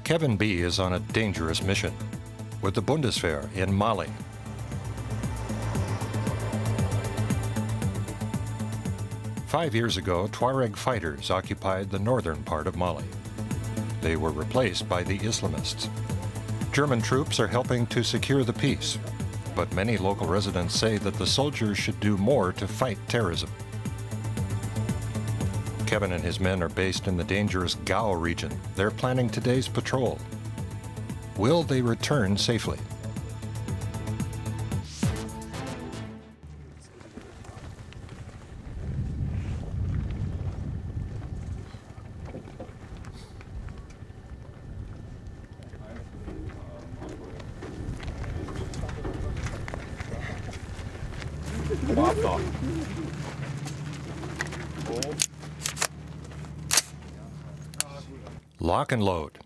Kevin B. is on a dangerous mission with the Bundeswehr in Mali. Five years ago, Tuareg fighters occupied the northern part of Mali. They were replaced by the Islamists. German troops are helping to secure the peace, but many local residents say that the soldiers should do more to fight terrorism. Kevin and his men are based in the dangerous Gao region. They're planning today's patrol. Will they return safely? Lock and load.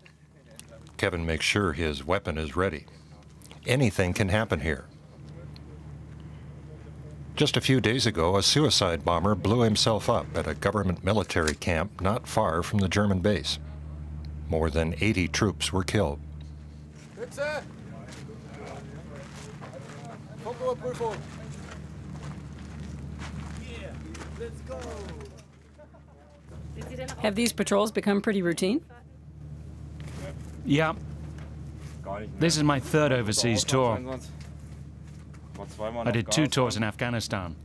Kevin makes sure his weapon is ready. Anything can happen here. Just a few days ago, a suicide bomber blew himself up at a government military camp not far from the German base. More than 80 troops were killed. Have these patrols become pretty routine? Yeah. This is my third overseas tour. I did 2 tours in Afghanistan.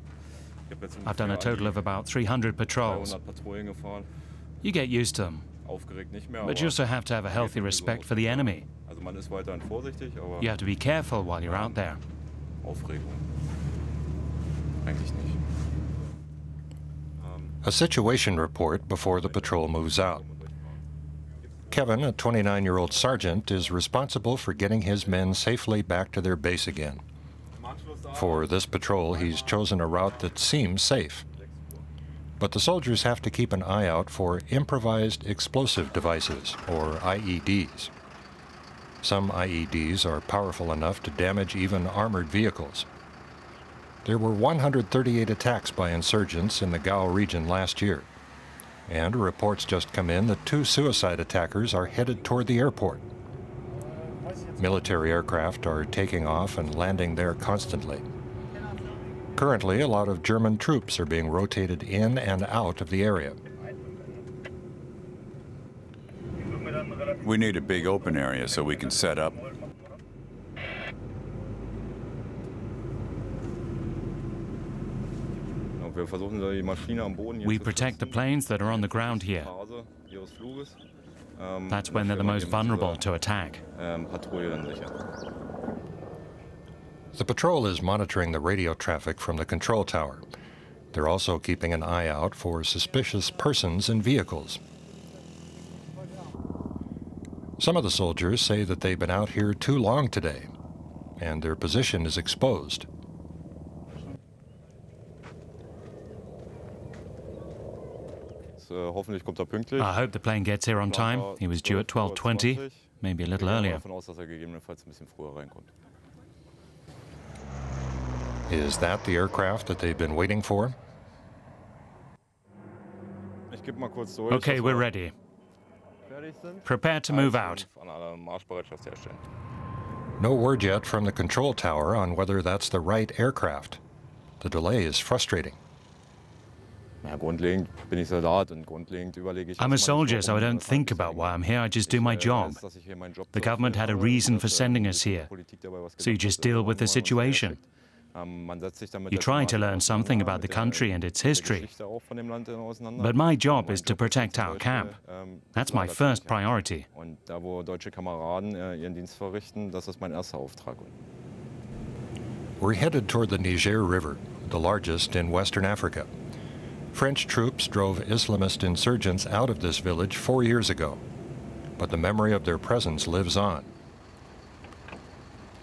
I've done a total of about 300 patrols. You get used to them, but you also have to have a healthy respect for the enemy. You have to be careful while you're out there. A situation report before the patrol moves out. Kevin, a 29-year-old sergeant, is responsible for getting his men safely back to their base again. For this patrol, he's chosen a route that seems safe. But the soldiers have to keep an eye out for improvised explosive devices, or IEDs. Some IEDs are powerful enough to damage even armored vehicles. There were 138 attacks by insurgents in the Gao region last year. And reports just come in that 2 suicide attackers are headed toward the airport. Military aircraft are taking off and landing there constantly. Currently, a lot of German troops are being rotated in and out of the area. We need a big open area so we can set up. We protect the planes that are on the ground here. That's when they're the most vulnerable to attack. The patrol is monitoring the radio traffic from the control tower. They're also keeping an eye out for suspicious persons and vehicles. Some of the soldiers say that they've been out here too long today, and their position is exposed. I hope the plane gets here on time. He was due at 12:20, maybe a little earlier. Is that the aircraft that they've been waiting for? Okay, we're ready. Prepare to move out. No word yet from the control tower on whether that's the right aircraft. The delay is frustrating. I'm a soldier, so I don't think about why I'm here. I just do my job. The government had a reason for sending us here, so you just deal with the situation. You try to learn something about the country and its history. But my job is to protect our camp. That's my first priority. We're headed toward the Niger River, the largest in Western Africa. French troops drove Islamist insurgents out of this village 4 years ago, but the memory of their presence lives on.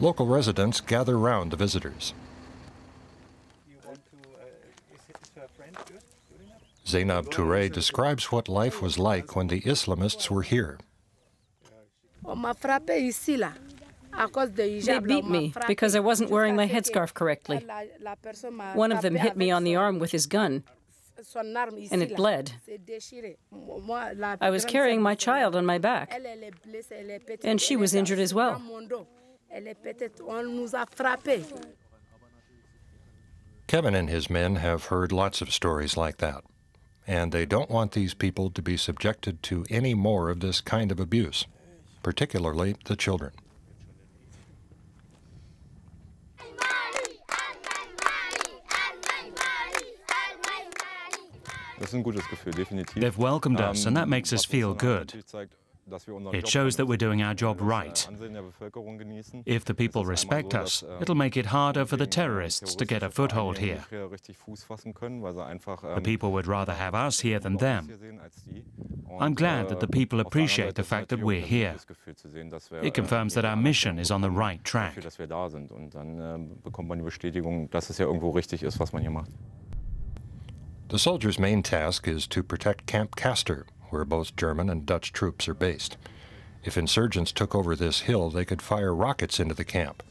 Local residents gather round the visitors. Zainab Touré describes what life was like when the Islamists were here. They beat me because I wasn't wearing my headscarf correctly. One of them hit me on the arm with his gun. and it bled. I was carrying my child on my back, and she was injured as well. Kevin and his men have heard lots of stories like that, and they don't want these people to be subjected to any more of this kind of abuse, particularly the children. They've welcomed us, and that makes us feel good. It shows that we're doing our job right. If the people respect us, it'll make it harder for the terrorists to get a foothold here. The people would rather have us here than them. I'm glad that the people appreciate the fact that we're here. It confirms that our mission is on the right track. The soldiers' main task is to protect Camp Castor, where both German and Dutch troops are based. If insurgents took over this hill, they could fire rockets into the camp.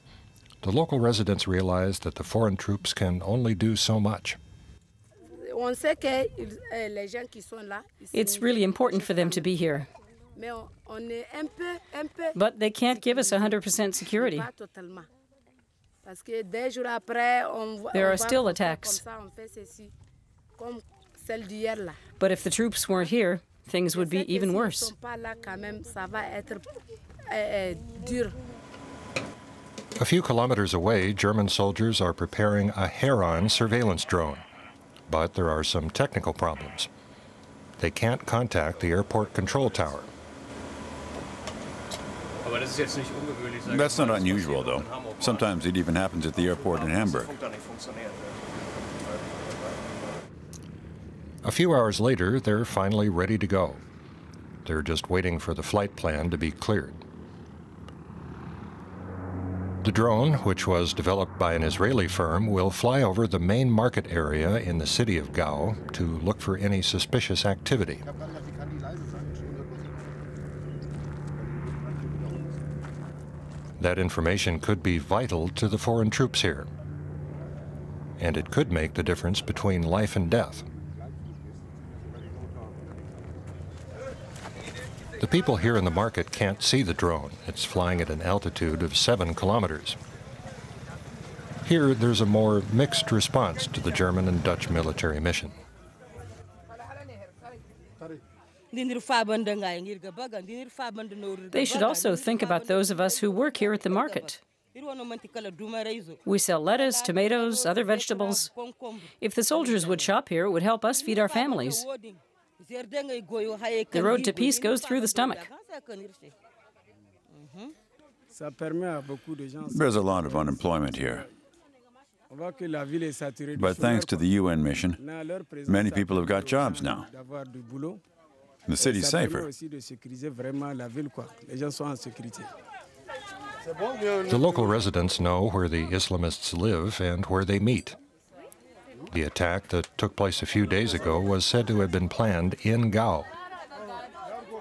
The local residents realize that the foreign troops can only do so much. It's really important for them to be here. But they can't give us 100% security. There are still attacks. But if the troops weren't here, things would be even worse. A few kilometers away, German soldiers are preparing a Heron surveillance drone. But there are some technical problems. They can't contact the airport control tower. That's not unusual, though. Sometimes it even happens at the airport in Hamburg. A few hours later, they're finally ready to go. They're just waiting for the flight plan to be cleared. The drone, which was developed by an Israeli firm, will fly over the main market area in the city of Gao to look for any suspicious activity. That information could be vital to the foreign troops here. And it could make the difference between life and death. The people here in the market can't see the drone. It's flying at an altitude of 7 kilometers. Here, there's a more mixed response to the German and Dutch military mission. They should also think about those of us who work here at the market. We sell lettuce, tomatoes, other vegetables. If the soldiers would shop here, it would help us feed our families. The road to peace goes through the stomach. There's a lot of unemployment here. But thanks to the UN mission, many people have got jobs now. The city's safer. The local residents know where the Islamists live and where they meet. The attack that took place a few days ago was said to have been planned in Gao.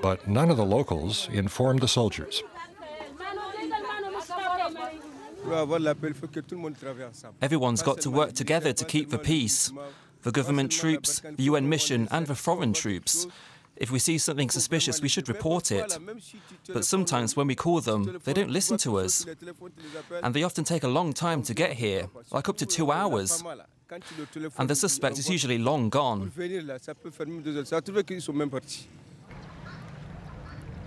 But none of the locals informed the soldiers. Everyone's got to work together to keep the peace. The government troops, the UN mission, and the foreign troops. If we see something suspicious, we should report it. But sometimes when we call them, they don't listen to us. And they often take a long time to get here, like up to 2 hours. And the suspect is usually long gone.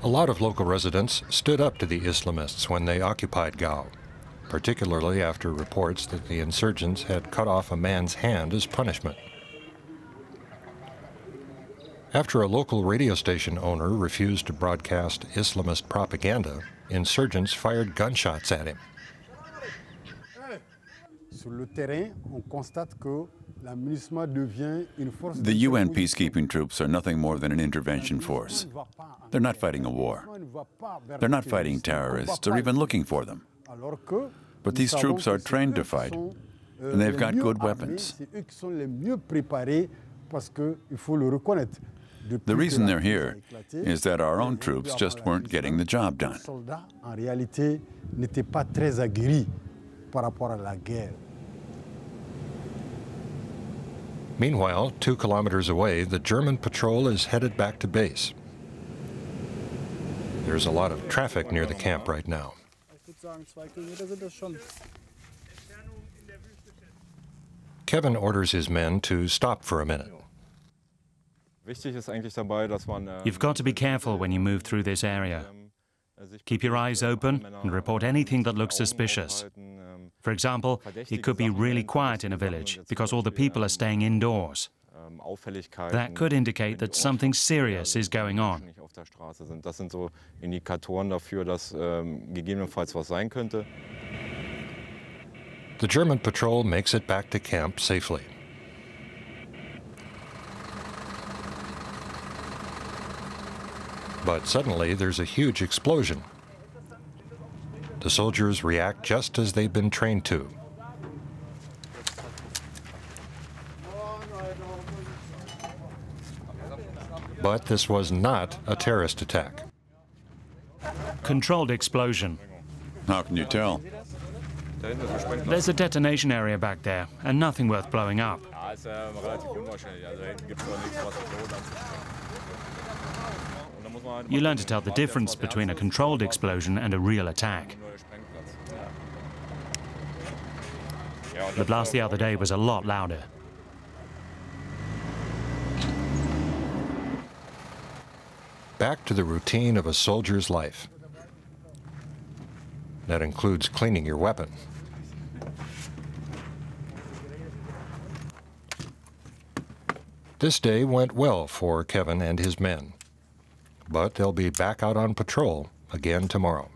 A lot of local residents stood up to the Islamists when they occupied Gao, particularly after reports that the insurgents had cut off a man's hand as punishment. After a local radio station owner refused to broadcast Islamist propaganda, insurgents fired gunshots at him. The UN peacekeeping troops are nothing more than an intervention force. They're not fighting a war. They're not fighting terrorists or even looking for them. But these troops are trained to fight, and they've got good weapons. The reason they're here is that our own troops just weren't getting the job done. Meanwhile, 2 kilometers away, the German patrol is headed back to base. There's a lot of traffic near the camp right now. Kevin orders his men to stop for a minute. You've got to be careful when you move through this area. Keep your eyes open and report anything that looks suspicious. For example, it could be really quiet in a village because all the people are staying indoors. That could indicate that something serious is going on. The German patrol makes it back to camp safely. But suddenly there's a huge explosion. The soldiers react just as they've been trained to. But this was not a terrorist attack. Controlled explosion. How can you tell? There's a detonation area back there, and nothing worth blowing up. You learn to tell the difference between a controlled explosion and a real attack. The blast the other day was a lot louder. Back to the routine of a soldier's life. That includes cleaning your weapon. This day went well for Kevin and his men, but they'll be back out on patrol again tomorrow.